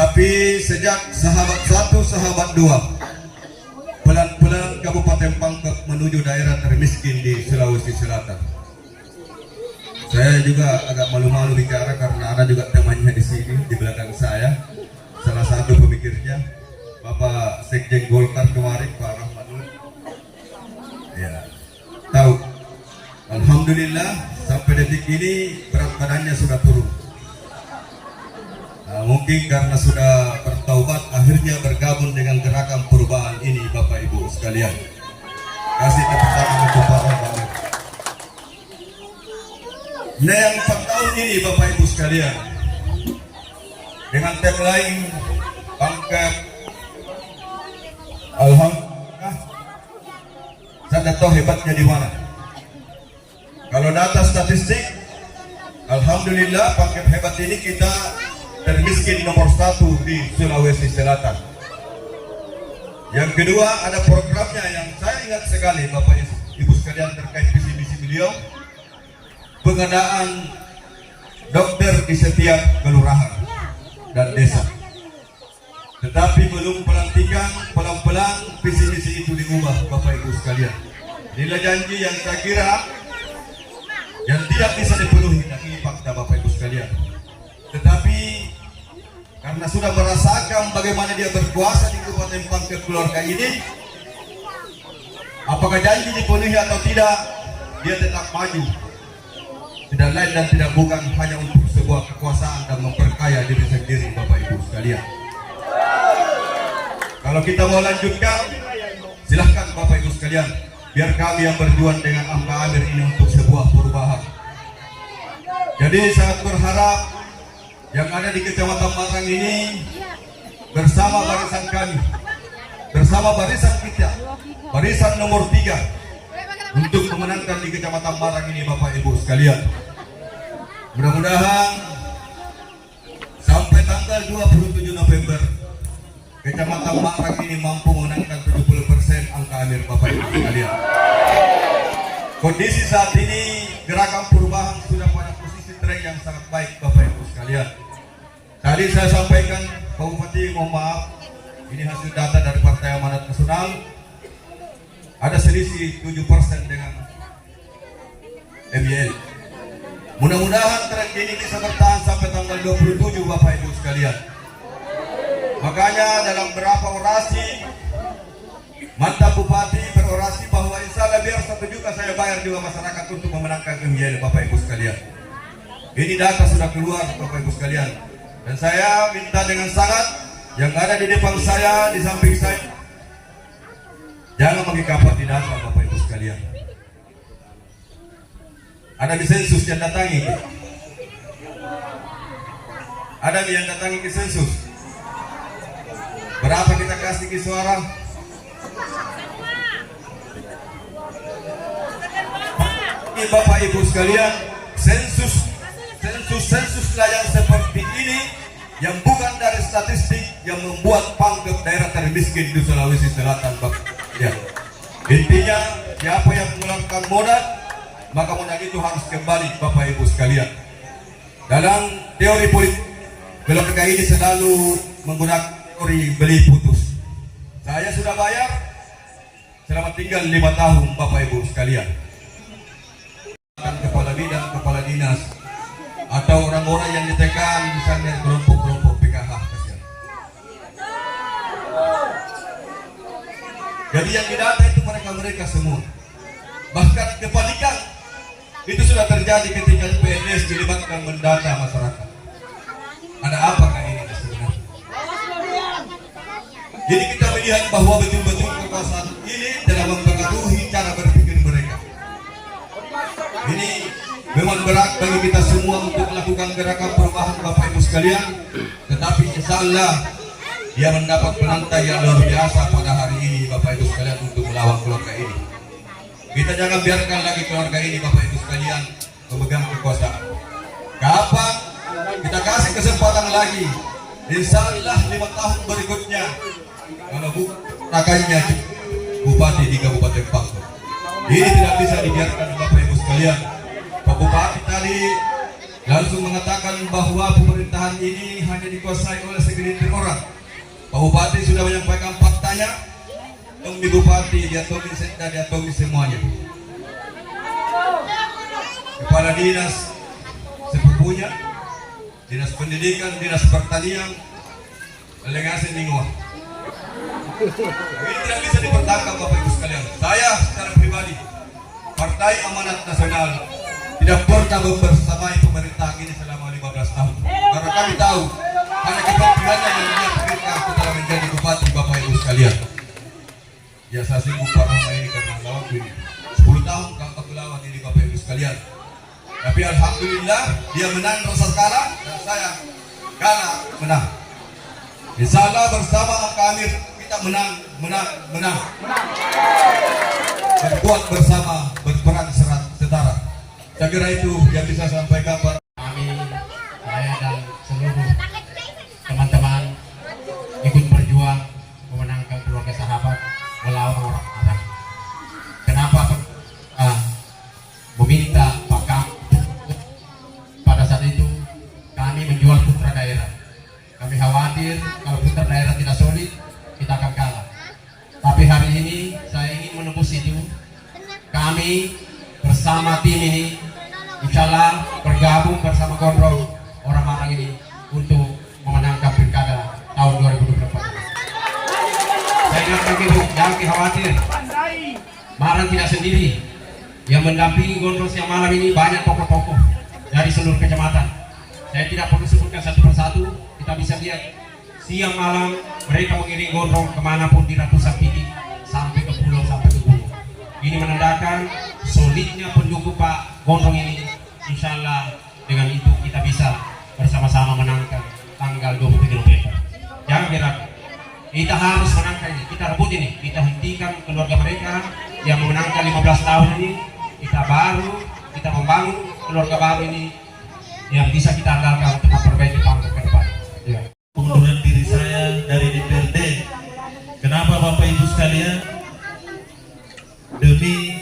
Tapi sejak sahabat satu, sahabat dua, pelan-pelan Kabupaten Pangkep menuju daerah termiskin di Sulawesi Selatan. Saya juga agak malu-malu bicara karena ada juga temannya di sini di belakang saya. Salah satu pemikirnya, Bapak Sekjen Golkar kemarin, Pak Rahmat Nur. Ya, tahu. Alhamdulillah sampai detik ini berat badannya sudah turun. Nah, mungkin karena sudah bertaubat akhirnya bergabung dengan gerakan perubahan ini, Bapak Ibu sekalian. Kasih tepuk tangan untuk Pak Rahmat. Nah, yang 4 tahun ini Bapak Ibu sekalian, dengan tagline Pangkep Alhamdulillah, saya tahu hebatnya di mana. Kalau data statistik, Alhamdulillah Pangkep hebat ini kita termiskin nomor 1 di Sulawesi Selatan. Yang kedua, ada programnya yang saya ingat sekali Bapak Ibu sekalian terkait visi misi beliau, pengadaan dokter di setiap kelurahan dan desa. Tetapi belum pelantikan, pelan-pelan visi misi itu diubah Bapak Ibu sekalian. Inilah janji yang saya kira yang tidak bisa dipenuhi, dan ini fakta Bapak Ibu sekalian. Tetapi karena sudah merasakan bagaimana dia berkuasa di Kabupaten Pangkep keluarga ini, apakah janji dipenuhi atau tidak, dia tetap maju. Tidak lain dan tidak bukan hanya untuk sebuah kekuasaan dan memperkaya diri sendiri Bapak Ibu sekalian. Kalau kita mau lanjutkan, silahkan Bapak Ibu sekalian, biar kami yang berjuang dengan Angka Amir ini untuk sebuah perubahan. Jadi sangat berharap yang ada di Kecamatan Marang ini bersama barisan kami, bersama barisan kita, barisan nomor 3 untuk memenangkan di Kecamatan Marang ini Bapak Ibu sekalian. Mudah-mudahan sampai tanggal 27 November Kecamatan Marang ini mampu memenangkan 70% angka Amir Bapak Ibu sekalian. Kondisi saat ini gerakan perubahan sudah pada posisi tren yang sangat baik Bapak Ibu sekalian. Tadi saya sampaikan Pak Bupati, mohon maaf, ini hasil data dari Partai Amanat Nasional, ada selisih 7% dengan MYL. Mudah-mudahan tren ini bisa bertahan sampai tanggal 27 Bapak Ibu sekalian. Makanya dalam beberapa orasi mantan Bupati berorasi bahwa insya Allah biar 1 juta saya bayar juga masyarakat untuk memenangkan MYL Bapak Ibu sekalian. Ini data sudah keluar Bapak Ibu sekalian. Dan saya minta dengan sangat yang ada di depan saya, di samping saya, jangan mengikapat di data Bapak Ibu sekalian. Ada di sensus yang datangi, ada yang datangi ke sensus. Berapa kita kasih ke suara? Ini Bapak Ibu sekalian, sensus lah yang seperti ini, yang bukan dari statistik, yang membuat Pangkep daerah termiskin di Sulawesi Selatan Bapak. Ya. Intinya siapa yang mengeluarkan modal, maka modal itu harus kembali Bapak Ibu sekalian. Dalam teori politik, keluarga ini selalu menggunakan teori beli putus. Saya sudah bayar, selamat tinggal 5 tahun Bapak Ibu sekalian. Kepala bidang, kepala dinas, atau orang-orang yang ditekan misalnya kelompok-kelompok PKH kasihan. Jadi yang didata itu mereka semua. Bahkan kepanikan itu sudah terjadi ketika PNS dilibatkan mendata masyarakat. Ada apakah ini sebenarnya? Jadi kita melihat bahwa betul-betul kekuasaan ini telah mempengaruhi cara berpikir mereka. Ini memang berat bagi kita semua untuk melakukan gerakan perubahan Bapak Ibu sekalian. Tetapi insya Allah dia mendapat penantai yang luar biasa pada hari ini Bapak Ibu sekalian untuk melawan keluarga ini. Kita jangan biarkan lagi keluarga ini Bapak Ibu sekalian memegang kekuasaan. Kapan kita kasih kesempatan lagi, insya Allah 5 tahun berikutnya kalau rakainya Bupati di Kabupaten Pangkep. Ini tidak bisa dibiarkan Bapak Ibu sekalian. Pak Bupati tadi langsung mengatakan bahwa pemerintahan ini hanya dikuasai oleh segelintir orang. Pak Bupati sudah menyampaikan faktanya, Tommy Bupati, dia Tommy Sekda, dia Tommy semuanya. Kepala dinas sepupunya, dinas pendidikan, dinas pertanian, delegasi Ningwa. Ini tidak bisa dipertangkap Bapak Ibu sekalian. Saya secara pribadi, Partai Amanat Nasional tidak pernah membersamai pemerintah ini selama 15 tahun. Karena kami tahu hanya kepentingannya yang menjadikan kita menjadi bupati Bapak Ibu sekalian. Ya saya singgung Pak Rama ini karena lawan ini 10 tahun kakak lawan ini Bapak Ibu sekalian. Tapi alhamdulillah dia menang rasa kalah dan saya kalah menang. Insya Allah bersama kami kita menang. Berbuat bersama, berperan setara. Saya kira itu yang bisa saya sampaikan Pak. Kami, saya dan seluruh teman-teman ikut berjuang memenangkan keluarga sahabat melawan orang Arab. Kenapa meminta Pak Kang? Pada saat itu kami menjual putra daerah. Kami khawatir kalau putra daerah tidak solid, kita akan kalah. Tapi hari ini saya ingin menembus itu. Kami bersama tim ini insya Allah bergabung bersama Gondrong orang Malang ini untuk memenangkan pilkada tahun 2024. Saya ingatkan ibu, jangan khawatir, Malang tidak sendiri. Yang mendampingi Gondrong siang malam ini banyak tokoh-tokoh dari seluruh kecamatan. Saya tidak perlu sebutkan satu persatu, kita bisa lihat siang malam mereka mengiring Gondrong kemanapun di ratusan titik sampai ke pulau, sampai ke gunung. Ini menandakan solidnya pendukung Pak Gondrong ini. Insya Allah dengan itu kita bisa bersama-sama menangkan tanggal 27 November. Jangan ragu, kita harus menangkan ini, kita rebut ini, kita hentikan keluarga mereka yang memenangkan 15 tahun ini. Kita membangun keluarga baru ini yang bisa kita andalkan untuk memperbaiki bangsa ke depan. Ya. Pengunduran diri saya dari DPRD. Kenapa Bapak Ibu sekalian? Demi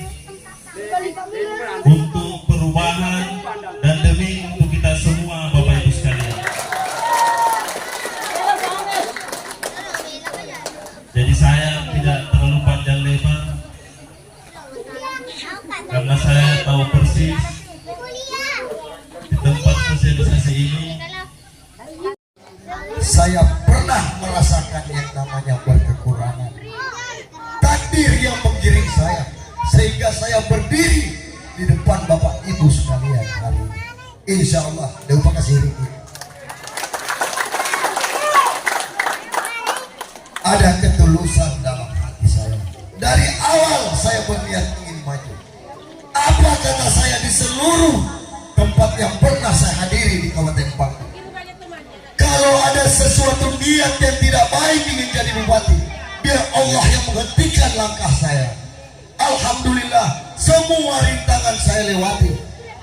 untuk perubahan dan demi untuk kita semua Bapak Ibu sekalian. Jadi saya tidak terlalu panjang lebar karena saya tahu persis di tempat sosialisasi ini saya pernah merasakan yang namanya berkekurangan. Takdir yang menggiring saya sehingga saya berdiri di depan Bapak Ibu sekalian hari ini. Insya Allah, Dewa kasih rindu. Ada ketulusan dalam hati saya. Dari awal saya berniat ingin maju. Apa kata saya di seluruh tempat yang pernah saya hadiri di Kabupaten Bangka? Kalau ada sesuatu niat yang tidak baik ingin jadi bupati, biar Allah yang menghentikan langkah saya. Alhamdulillah, semua rintangan saya lewati.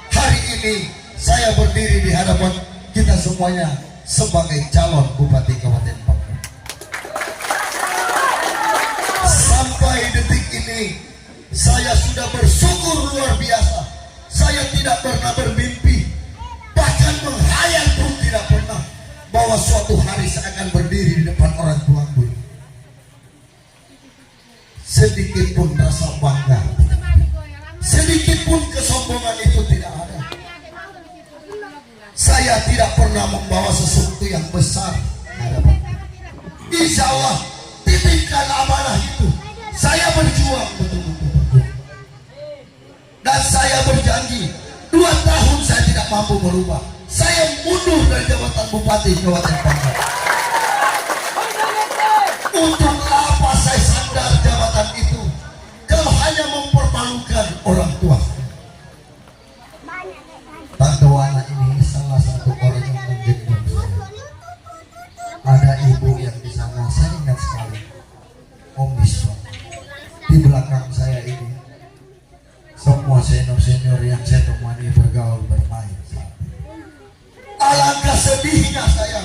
Hari ini saya berdiri di hadapan kita semuanya sebagai calon bupati Kabupaten Bangka. Sampai detik ini saya sudah bersyukur luar biasa. Saya tidak pernah bermimpi, bahkan menghayal pun tidak pernah, bahwa suatu hari saya akan berdiri di depan orang tuaku. Sedikit pun rasa bangga, sedikit pun kesombongan itu tidak ada. Saya tidak pernah membawa sesuatu yang besar. Insya Allah, titipkan amanah itu. Saya berjuang betul-betul. Dan saya berjanji, 2 tahun saya tidak mampu merubah. Saya mundur dari jabatan Bupati Kabupaten Bangka. Untuk apa saya sandar jabatan itu kalau hanya mempermalukan orang tua? Tante Wana ini salah satu orang yang menjenguk saya. Ada ibu yang di sana, saya ingat sekali, Om Biswa. Di belakang saya ini semua senior-senior yang saya temani bergaul bermain. Alangkah sedihnya saya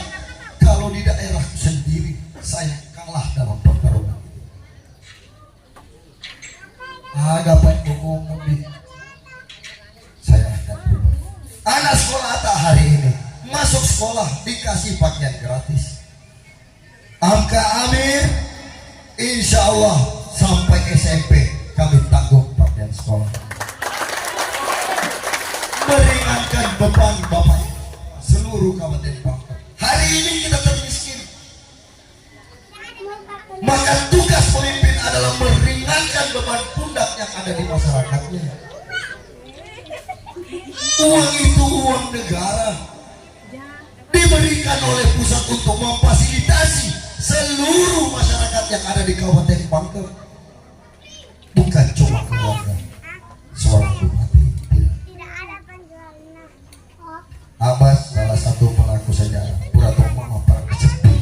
kalau di daerah sendiri saya kalah dalam pertarungan. Dapat umum saya akan berubah. Anak sekolah tak Angka Amir, insya Allah sampai SMP kami tanggung pakaian sekolah. Meringankan beban Bapak Ibu seluruh Kabupaten Pangkep. Hari ini kita termiskin, maka tugas pemimpin adalah meringankan beban pundak yang ada di masyarakatnya. Uang itu uang negara, diberikan oleh pusat untuk memfasilitasi seluruh masyarakat yang ada di Kabupaten Pangkep, bukan cuma keluarga seorang bupati. Abbas salah satu pelaku sejarah Pura Mama para kesepi,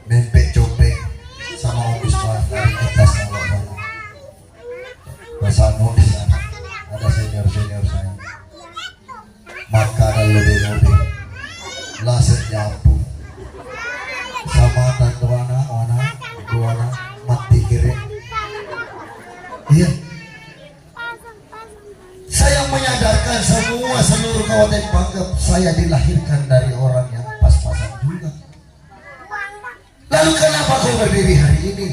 nempel copek sama Om Iswan dari atas kalau Basano di sana ada senior saya, maka lebih laser nyapu sama tante Wana mati kiri. Iya, saya menyadarkan semua seluruh Kabupaten Pangkep, saya dilahirkan dari orang yang pas-pasan juga. Lalu kenapa kau berdiri hari ini?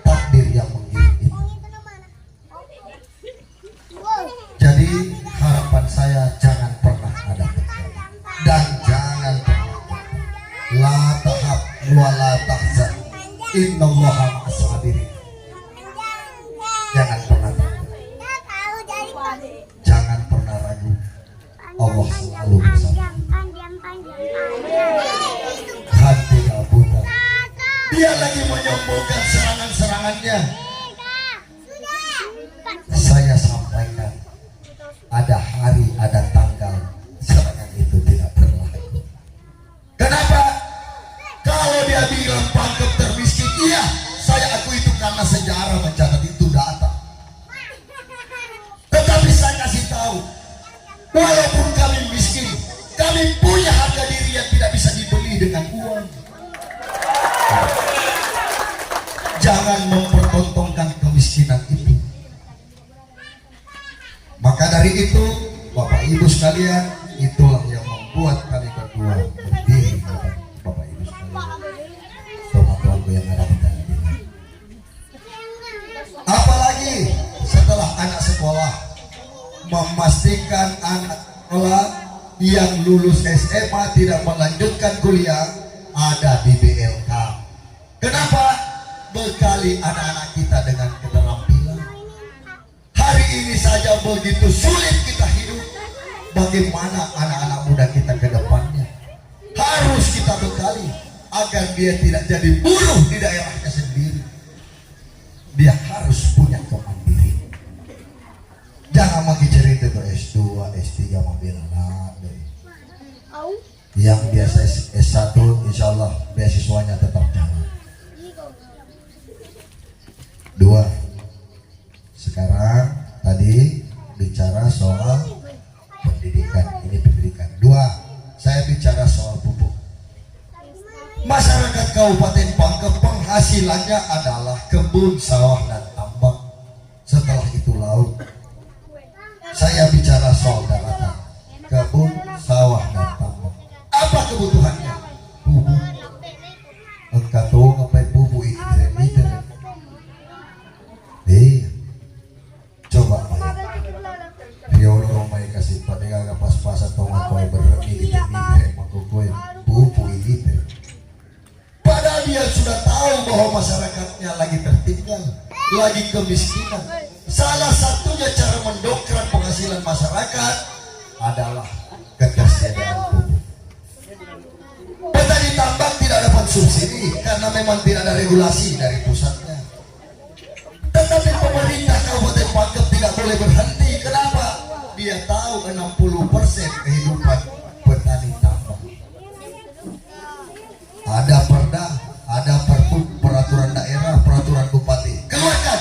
Takdir yang mengirim itu. Jadi harapan saya jangan pernah ada terjadi, dan jangan pernah la tahab wa la tahzan innallaha ma'as sabirin. Jangan pernah takut, jangan pernah ragu, Allah selalu bersama. Hati gak buta, dia lagi menyombongkan serangan-serangannya. Saya sampaikan, ada hari, ada tanggal, serangan itu tidak berlaku. Kenapa? Kalau dia bilang Pangkep termiskin, iya, saya akui itu karena sejarah mencatat itu data. Tetapi saya kasih tahu, walaupun kami miskin, kami punya harga diri yang tidak bisa dibeli dengan uang. Jangan mempertontonkan kemiskinan itu. Maka dari itu, Bapak Ibu sekalian, itulah yang membuat kami berdua berdiri, Bapak Ibu sekalian, teman-temanku yang ada di dalam ini. Apalagi setelah anak sekolah, memastikan anak sekolah yang lulus SMA tidak melanjutkan kuliah ada di BLK. Kenapa? Bekali anak-anak kita dengan keterampilan. Hari ini saja begitu sulit kita hidup, bagaimana anak-anak muda kita ke depannya? Harus kita bekali agar dia tidak jadi buruh di daerahnya sendiri. Dia harus punya kemandirian. Jangan lagi cerita tuh S2, S3 mobil anak. Yang biasa S1 insya Allah beasiswanya tetap jalan. 2. Sekarang tadi bicara soal pendidikan, ini pendidikan. 2, saya bicara soal pupuk. Masyarakat Kabupaten Pangkep penghasilannya adalah kebun, sawah, dan tambak. Setelah itu laut. Saya bicara soal daratan, kebun, sawah, dan tambak. Apa kebutuhannya? Pupuk. Engkau tahu ngapain pupuk ini liter? Coba Riolo romai kasih pada gak pas-pasan atau ngapain berani liter makukui pupuk ini. Padahal dia sudah tahu bahwa masyarakatnya lagi tertinggal, lagi kemiskinan. Salah satunya cara mendongkrak penghasilan masyarakat adalah ketersediaan pupuk. Petani tambak tidak dapat subsidi karena memang tidak ada regulasi dari pusatnya. Tetapi pemerintah Kabupaten Pangkep tidak boleh berhenti. Kenapa? Dia tahu 60% kehidupan petani tambak. Ada perda, ada perpu, peraturan daerah, peraturan bupati. Keluarkan,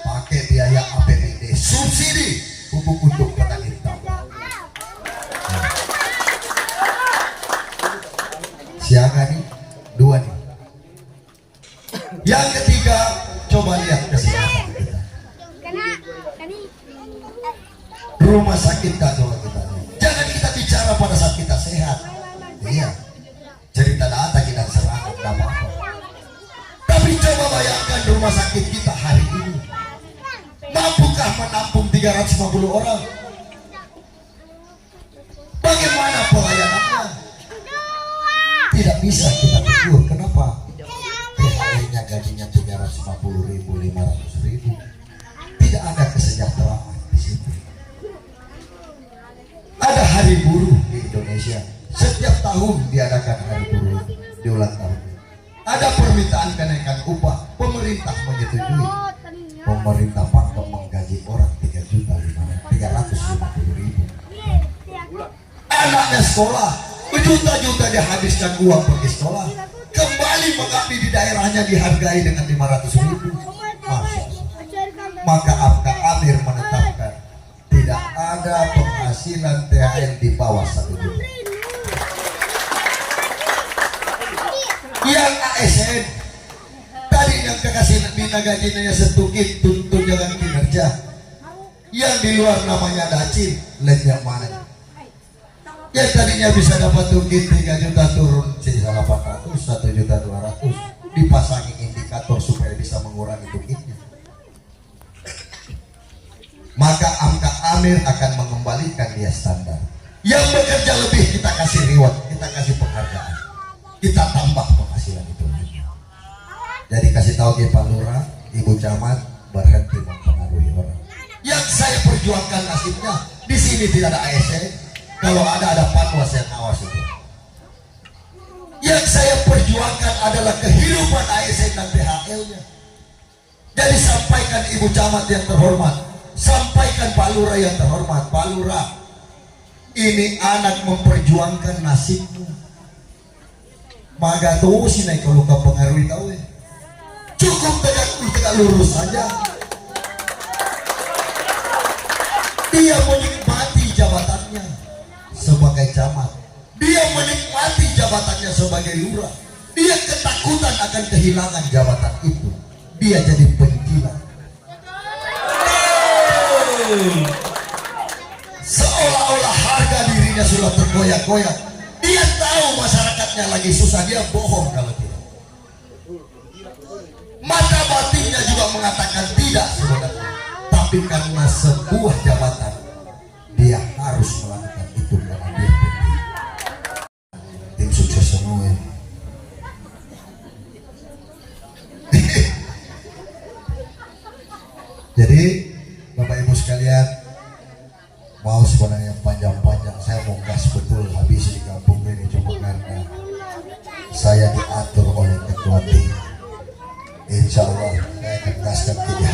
pakai biaya APBD, subsidi pupuk untuk petani tambak. Siaga nih, 2 nih. Yang ketiga, coba lihat kesehatan kita. Rumah sakit tak coba kita. Jangan kita bicara pada saat kita sehat. Iya. Cerita data kita rumah sakit kita hari ini? Mampukah menampung 350 orang? Bagaimana pelayanannya? Tidak bisa kita tegur. Kenapa? THR-nya gajinya 350.000, 500.000. Tidak ada kesejahteraan di situ. Ada hari buruh di Indonesia. Setiap tahun diadakan hari buruh di ulang tahun. Ada permintaan kenaikan upah, pemerintah menyetujui. Pemerintah pangkat menggaji orang 3.350.000. Anaknya sekolah, berjuta-juta dihabiskan uang pergi sekolah. Kembali mengabdi di daerahnya dihargai dengan 500.000. Maka Apka Amir menetapkan tidak ada penghasilan THR di bawah 1 juta. Yang ASN tadi yang kekasih bina gajinya setukit tunjangan kinerja, yang di luar namanya dacin, lenyap mana? Yang tadinya bisa dapat tukit 3 juta turun sisa 800, 1.200.000, dipasangi indikator supaya bisa mengurangi tukitnya. Maka Apka Amir akan mengembalikan dia standar. Yang bekerja lebih kita kasih reward, kita kasih penghargaan, kita tambah penghasilan itu lagi. Jadi kasih tahu ke Pak Lurah, Ibu Camat, berhenti mempengaruhi orang. Yang saya perjuangkan nasibnya di sini tidak ada ASN. Kalau ada panwas yang awas itu. Yang saya perjuangkan adalah kehidupan ASN dan THL-nya. Jadi sampaikan Ibu Camat yang terhormat, sampaikan Pak Lurah yang terhormat, Pak Lurah, ini anak memperjuangkan nasibmu. Maka tuh sih naik kalau kau pengaruhi tahu ya. Cukup tegak lurus saja. Dia menikmati jabatannya sebagai camat. Dia menikmati jabatannya sebagai lurah. Dia ketakutan akan kehilangan jabatan itu. Dia jadi penjilat. Seolah-olah harga dirinya sudah tergoyak-goyak. Dia tahu masyarakatnya lagi susah, dia bohong kalau tidak. Mata batinnya juga mengatakan tidak sebenarnya. Tapi karena sebuah jabatan, dia harus melakukan itu karena dia penting. Tim sukses semua ya. Jadi Bapak Ibu sekalian, mau sebenarnya panjang-panjang, saya mau gas betul habis di kampung ini, cuma karena saya diatur oleh ketua tim. Insya Allah saya akan gaskan 3